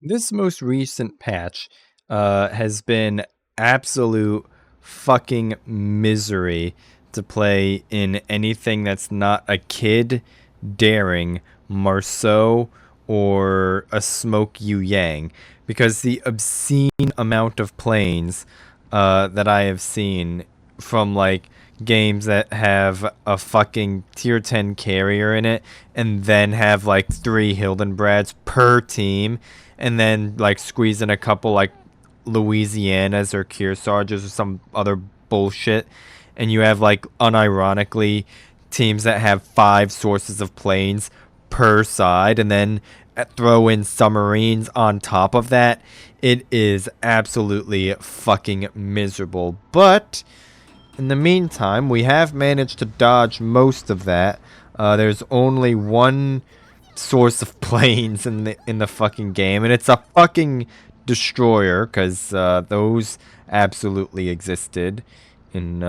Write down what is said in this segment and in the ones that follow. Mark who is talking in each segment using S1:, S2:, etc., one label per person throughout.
S1: This most recent patch has been absolute fucking misery to play in anything that's not a kid daring Marceau or a smoke Yu Yang, because the obscene amount of planes that I have seen from like games that have a fucking tier 10 carrier in it and then have like 3 Hildenbrads per team and then like squeeze in a couple like Louisianas or Kearsarges or some other bullshit, and you have like unironically teams that have 5 sources of planes per side, and then throw in submarines on top of that. It is absolutely fucking miserable. But in the meantime, we have managed to dodge most of that. There's only one source of planes in the fucking game, and it's a fucking destroyer, because those absolutely existed in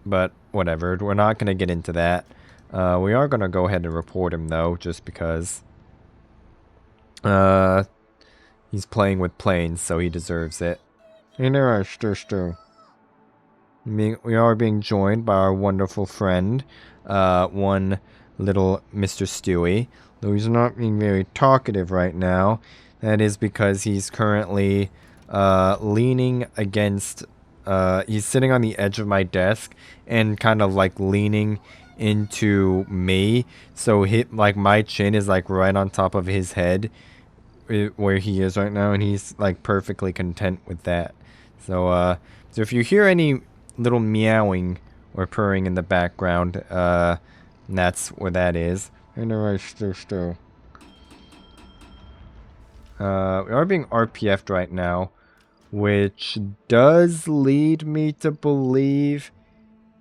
S1: but whatever, we're not gonna get into that. We are gonna go ahead and report him though, just because uh he's playing with planes, so he deserves it. Interesting. We are being joined by our wonderful friend, one little Mr. Stewie. Though he's not being very talkative right now. That is because he's currently leaning against. He's sitting on the edge of my desk and kind of like leaning into me. So like my chin is like right on top of his head, where he is right now, and he's like perfectly content with that. So if you hear any little meowing or purring in the background, that's what that is. Anyway, still. We are being RPF'd right now, which does lead me to believe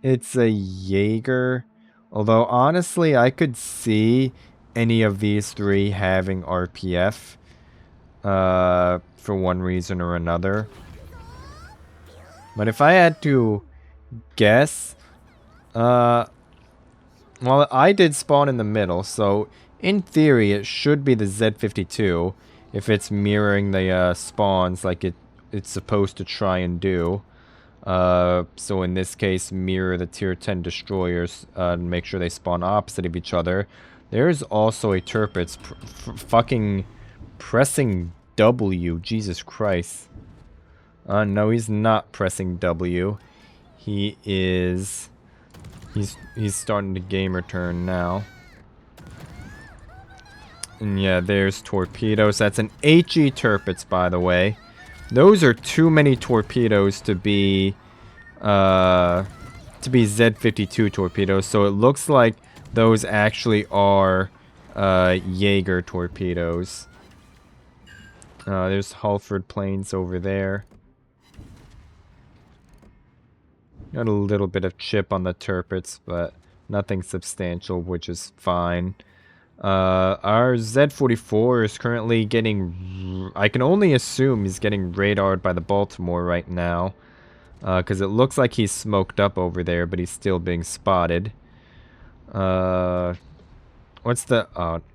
S1: it's a Jaeger. Although, honestly, I could see any of these three having RPF, for one reason or another. But if I had to guess, well, I did spawn in the middle, so in theory it should be the Z52 if it's mirroring the spawns like it's supposed to try and do. So in this case, mirror the tier 10 destroyers and make sure they spawn opposite of each other. There's also a Turpitz fucking pressing W. Jesus Christ. No, he's not pressing W. He is... He's starting to gamer turn now. And yeah, there's torpedoes. That's an HE Turpitz, by the way. Those are too many torpedoes to be Z52 torpedoes. So it looks like those actually are Jaeger torpedoes. There's Halford planes over there. Got a little bit of chip on the Turpitz, but nothing substantial, which is fine. Our Z44 is currently getting... I can only assume he's getting radared by the Baltimore right now. Because it looks like he's smoked up over there, but he's still being spotted. What's the...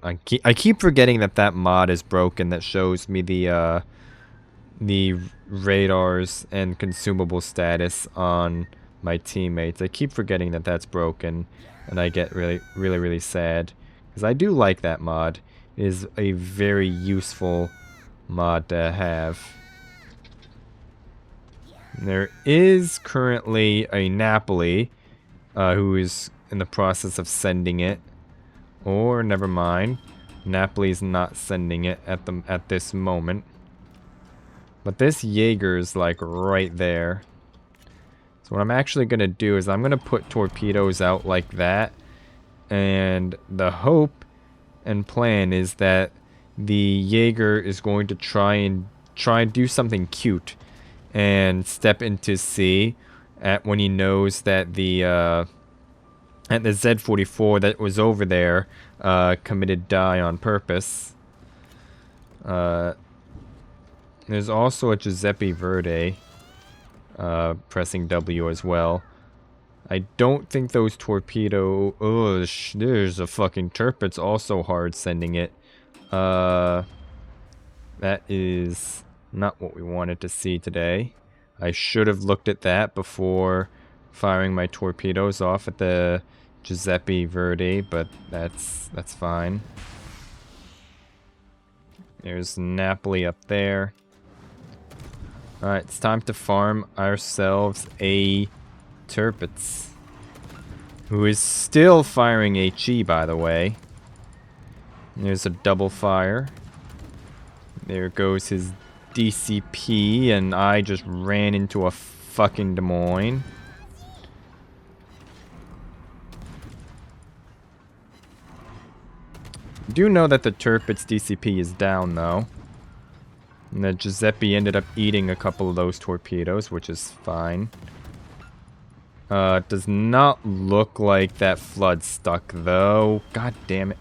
S1: I keep forgetting that mod is broken that shows me the radars and consumable status on my teammates. I keep forgetting that that's broken, and I get really sad, because I do like that mod. It is a very useful mod to have. There is currently a Napoli who is in the process of sending it, or never mind, Napoli's not sending it at this moment. But this Jaeger is like right there. So what I'm actually going to do is I'm going to put torpedoes out like that. And the hope and plan is that the Jaeger is going to try and do something cute and step into sea when he knows that the Z44 that was over there committed die on purpose. There's also a Giuseppe Verde pressing W as well. I don't think those torpedo... Oh, there's a fucking Turpitz also hard sending it. That is not what we wanted to see today. I should have looked at that before firing my torpedoes off at the Giuseppe Verdi, but that's fine. There's Napoli up there. Alright, it's time to farm ourselves a Tirpitz, who is still firing HE, by the way. There's a double fire. There goes his DCP, and I just ran into a fucking Des Moines. I do know that the Tirpitz DCP is down, though. And that Giuseppe ended up eating a couple of those torpedoes, which is fine. It does not look like that flood stuck, though. God damn it.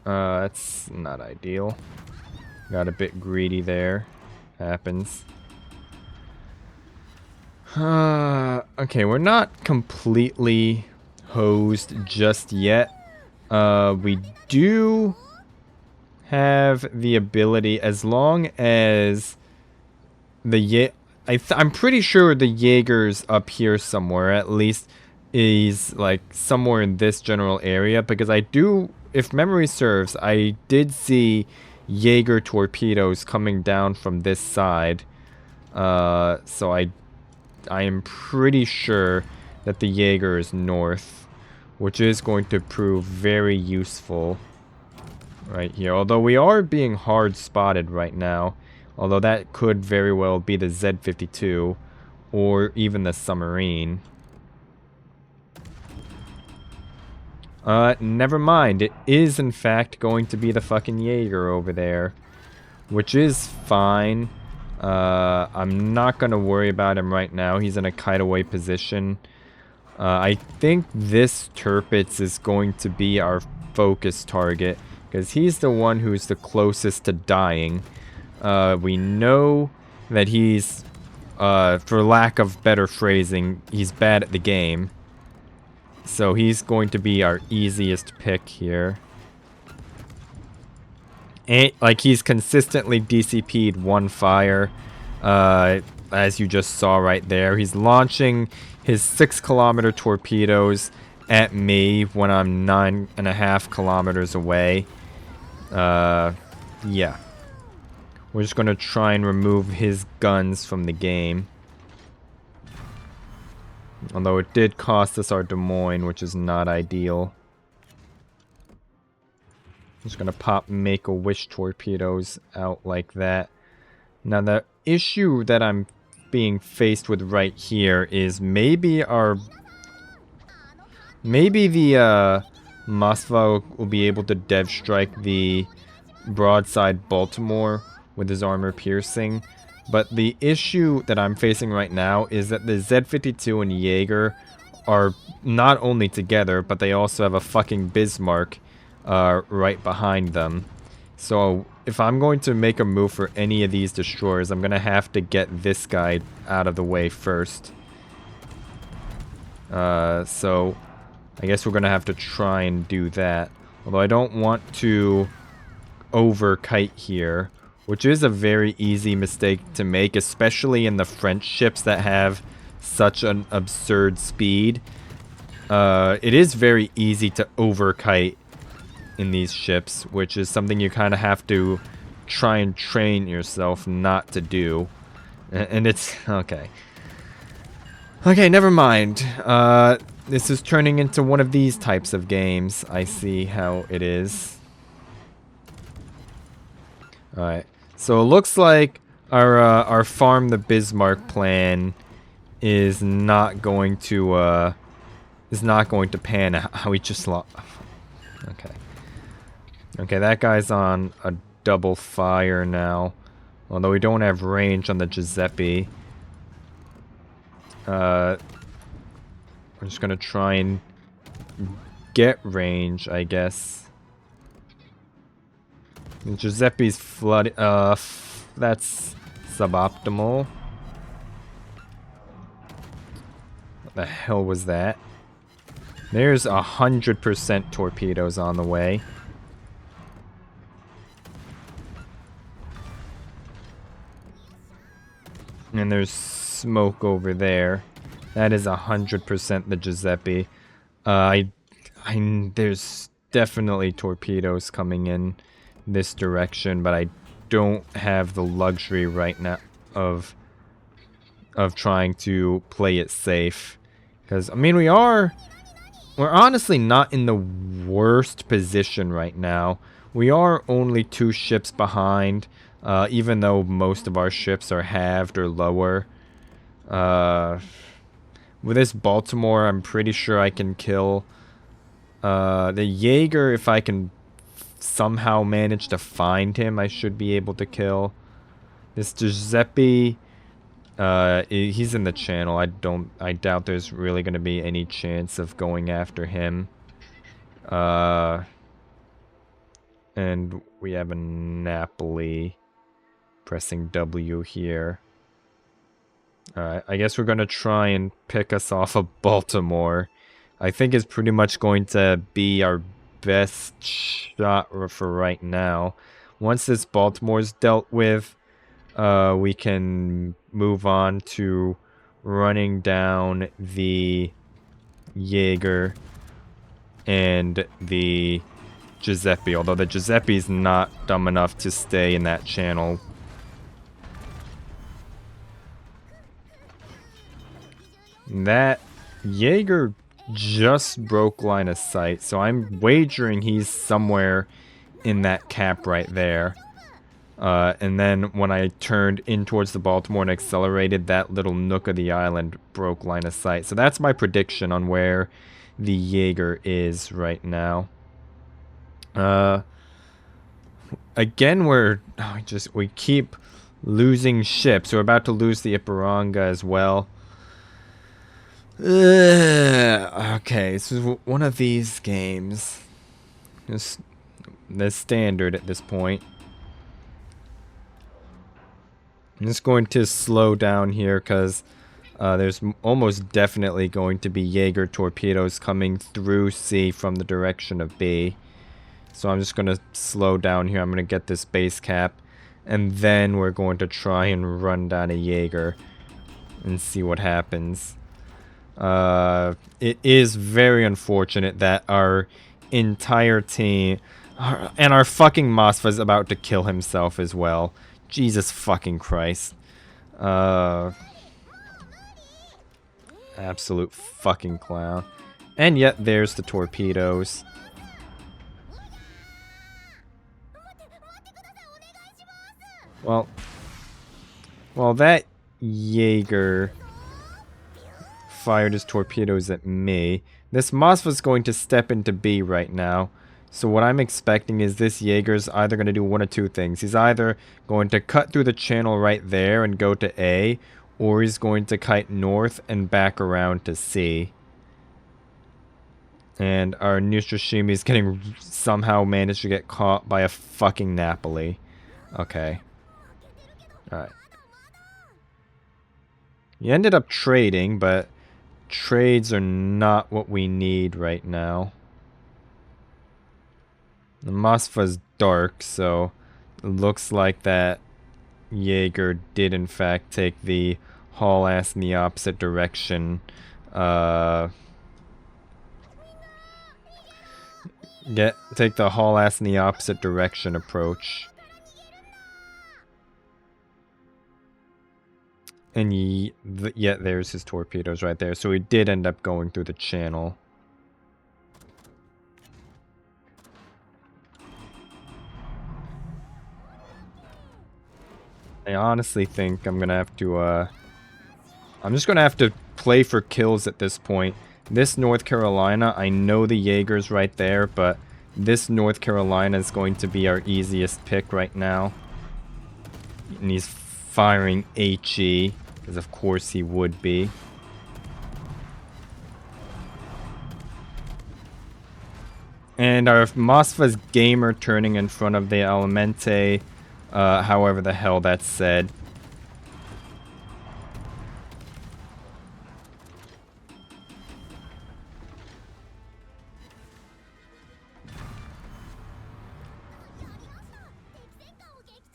S1: That's not ideal. Got a bit greedy there. Happens. Okay, we're not completely hosed just yet. We do have the ability, as long as the I'm pretty sure the Jaeger's up here somewhere. At least is like somewhere in this general area, because I do, if memory serves, I did see Jaeger torpedoes coming down from this side. So I am pretty sure that the Jaeger is north, which is going to prove very useful right here. Although we are being hard spotted right now. Although that could very well be the Z-52 or even the submarine. Never mind. It is in fact going to be the fucking Jaeger over there, which is fine. I'm not gonna worry about him right now. He's in a kite-away position. I think this Tirpitz is going to be our focus target, because he's the one who's the closest to dying. We know that he's, for lack of better phrasing, he's bad at the game. So he's going to be our easiest pick here. And, like, he's consistently DCP'd one fire, as you just saw right there. He's launching his 6-kilometer torpedoes at me when I'm 9.5 kilometers away. Yeah. We're just going to try and remove his guns from the game. Although it did cost us our Des Moines, which is not ideal. Just going to pop Make-A-Wish torpedoes out like that. Now the issue that I'm being faced with right here is maybe the Moskva will be able to dev strike the broadside Baltimore with his armor piercing. But the issue that I'm facing right now is that the Z-52 and Jaeger are not only together, but they also have a fucking Bismarck right behind them. So if I'm going to make a move for any of these destroyers, I'm going to have to get this guy out of the way first. So I guess we're going to have to try and do that. Although I don't want to over-kite here, which is a very easy mistake to make, especially in the French ships that have such an absurd speed. It is very easy to over-kite in these ships, which is something you kind of have to try and train yourself not to do. And it's... okay. Okay, never mind. This is turning into one of these types of games. I see how it is. Alright. So it looks like our farm the Bismarck plan is not going to pan out. We just lost. Okay. Okay, that guy's on a double fire now. Although we don't have range on the Giuseppe. We're just gonna try and get range, I guess. And Giuseppe's flood. That's suboptimal. What the hell was that? There's 100% torpedoes on the way. And there's smoke over there. That is 100% the Giuseppe. There's definitely torpedoes coming in this direction, but I don't have the luxury right now of trying to play it safe. Because, I mean, we're honestly not in the worst position right now. We are only 2 ships behind, even though most of our ships are halved or lower. With this Baltimore, I'm pretty sure I can kill the Jaeger. If I can somehow manage to find him, I should be able to kill. This Giuseppe, he's in the channel. I doubt there's really going to be any chance of going after him. And we have a Napoli pressing W here. Alright, I guess we're going to try and pick us off of Baltimore. I think it's pretty much going to be our best shot for right now. Once this Baltimore's dealt with, we can move on to running down the Jaeger and the Giuseppe, although the Giuseppe's not dumb enough to stay in that channel. That Jaeger just broke line of sight, so I'm wagering he's somewhere in that cap right there. And then when I turned in towards the Baltimore and accelerated, that little nook of the island broke line of sight. So that's my prediction on where the Jaeger is right now. Again, we keep losing ships. We're about to lose the Ipiranga as well. Okay, this is one of these games. Just the standard at this point. I'm just going to slow down here because there's almost definitely going to be Jaeger torpedoes coming through C from the direction of B. So I'm just going to slow down here. I'm going to get this base cap. And then we're going to try and run down a Jaeger and see what happens. It is very unfortunate that our entire team... and our fucking Mosfa is about to kill himself as well. Jesus fucking Christ. Absolute fucking clown. And yet there's the torpedoes. Well, that Jaeger fired his torpedoes at me. This Mosfa's going to step into B right now. So what I'm expecting is this Jaeger's either going to do one of two things. He's either going to cut through the channel right there and go to A, or he's going to kite north and back around to C. And our Neutroshimi's getting somehow managed to get caught by a fucking Napoli. Okay. Alright. He ended up trading, but trades are not what we need right now. The Mosfa's dark, so it looks like that Jaeger did in fact take the haul ass in the opposite direction. Take the haul ass in the opposite direction approach. And yeah, there's his torpedoes right there. So he did end up going through the channel. I honestly think I'm gonna have to, I'm just gonna have to play for kills at this point. This North Carolina, I know the Jaeger's right there, but this North Carolina is going to be our easiest pick right now. And he's firing HE, because of course he would be. And our Mosfa's Gamer turning in front of the Elemente, however the hell that's said.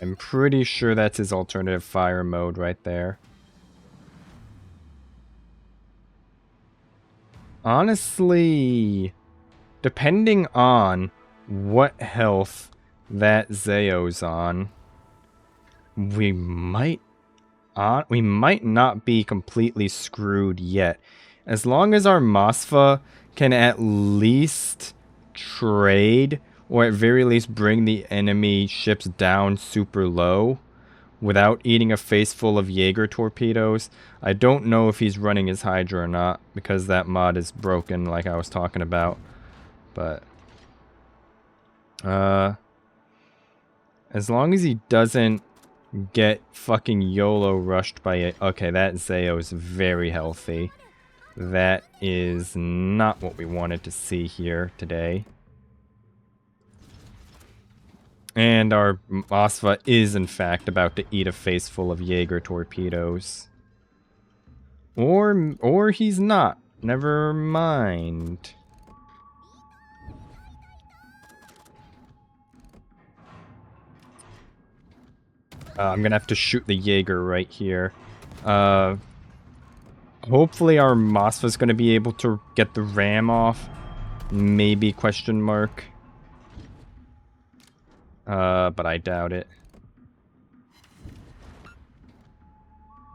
S1: I'm pretty sure that's his alternative fire mode right there. Honestly, depending on what health that Zeo's on, we might not be completely screwed yet. As long as our Mosfa can at least trade, or at very least bring the enemy ships down super low without eating a face full of Jaeger torpedoes. I don't know if he's running his Hydra or not, because that mod is broken like I was talking about. But as long as he doesn't get fucking YOLO rushed by it. Okay, that Zeo is very healthy. That is not what we wanted to see here today. And our Mosfa is in fact about to eat a face full of Jaeger torpedoes. Or he's not. Never mind. I'm gonna have to shoot the Jaeger right here. Hopefully our Mosfa's gonna be able to get the ram off. Maybe question mark. But I doubt it.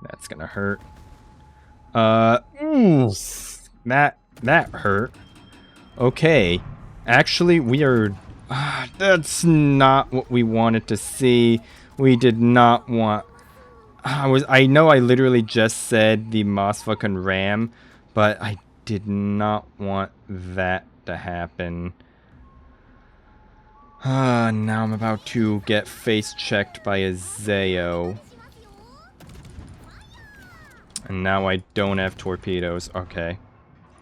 S1: That's gonna hurt. Oof. That hurt. Okay. Actually, we are... that's not what we wanted to see. We did not want... I know I literally just said the Mosfa can ram, but I did not want that to happen. Now I'm about to get face checked by a Zeo. And now I don't have torpedoes. Okay.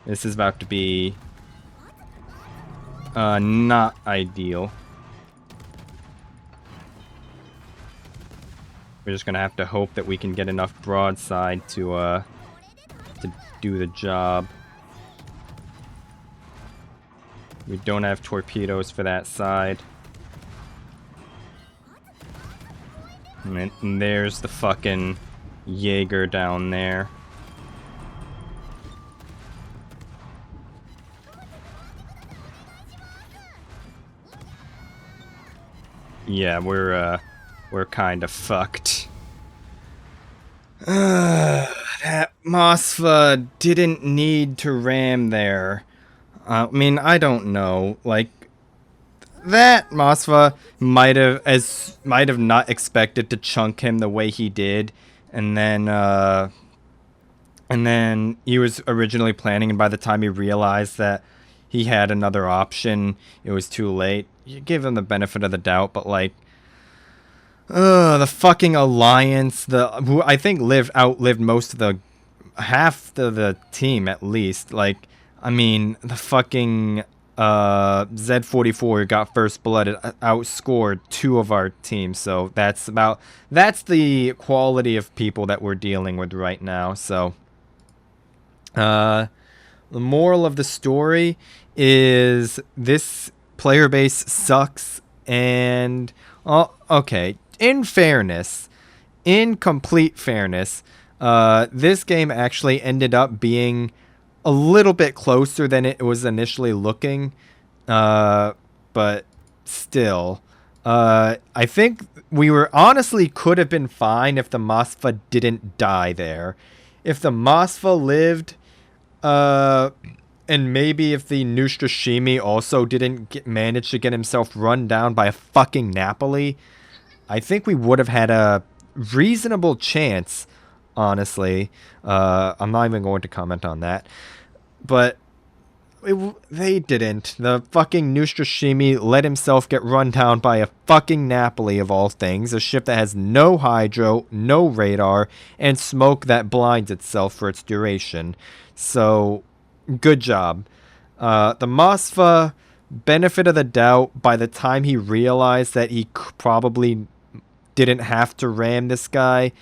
S1: This is about to be... not ideal. We're just gonna have to hope that we can get enough broadside to do the job. We don't have torpedoes for that side. And there's the fucking Jaeger down there. Yeah, we're kind of fucked. That Mosfa didn't need to ram there. I mean, I don't know. Like, that Mosfa might have not expected to chunk him the way he did, and then he was originally planning, and by the time he realized that he had another option, it was too late. You give him the benefit of the doubt, but like, the fucking alliance, who I think outlived most of half of the team at least. Like, I mean, the fucking Z44 got first blood, outscored 2 of our team, so that's the quality of people that we're dealing with right now. So the moral of the story is this player base sucks, and okay, in complete fairness, this game actually ended up being a little bit closer than it was initially looking, but still, I think we could have been fine if the Mosfa didn't die there. If the Mosfa lived, and maybe if the Nustrashimi also didn't manage to get himself run down by a fucking Napoli, I think we would have had a reasonable chance, honestly. I'm not even going to comment on that. But they didn't. The fucking Nustrashimi let himself get run down by a fucking Napoli of all things. A ship that has no hydro, no radar, and smoke that blinds itself for its duration. So, good job. The Mosfa, benefit of the doubt, by the time he realized that he probably didn't have to ram this guy,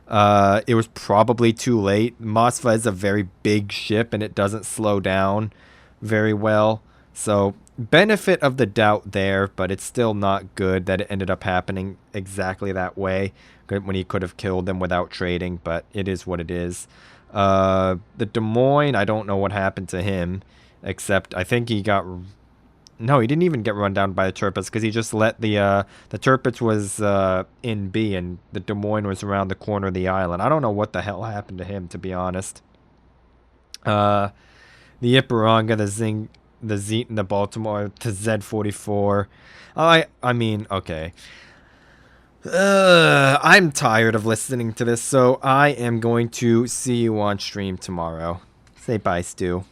S1: it was probably too late. Mosfa is a very big ship and it doesn't slow down very well. So, benefit of the doubt there, but it's still not good that it ended up happening exactly that way when he could have killed them without trading, but it is what it is. The Des Moines, I don't know what happened to him, except I think he got. No, he didn't even get run down by the Turpits because he just let the Turpits was in B and the Des Moines was around the corner of the island. I don't know what the hell happened to him, to be honest. The Ipiranga, the Zing, the Zeton, the Baltimore, the Z44. I mean, okay. I'm tired of listening to this, so I am going to see you on stream tomorrow. Say bye, Stu.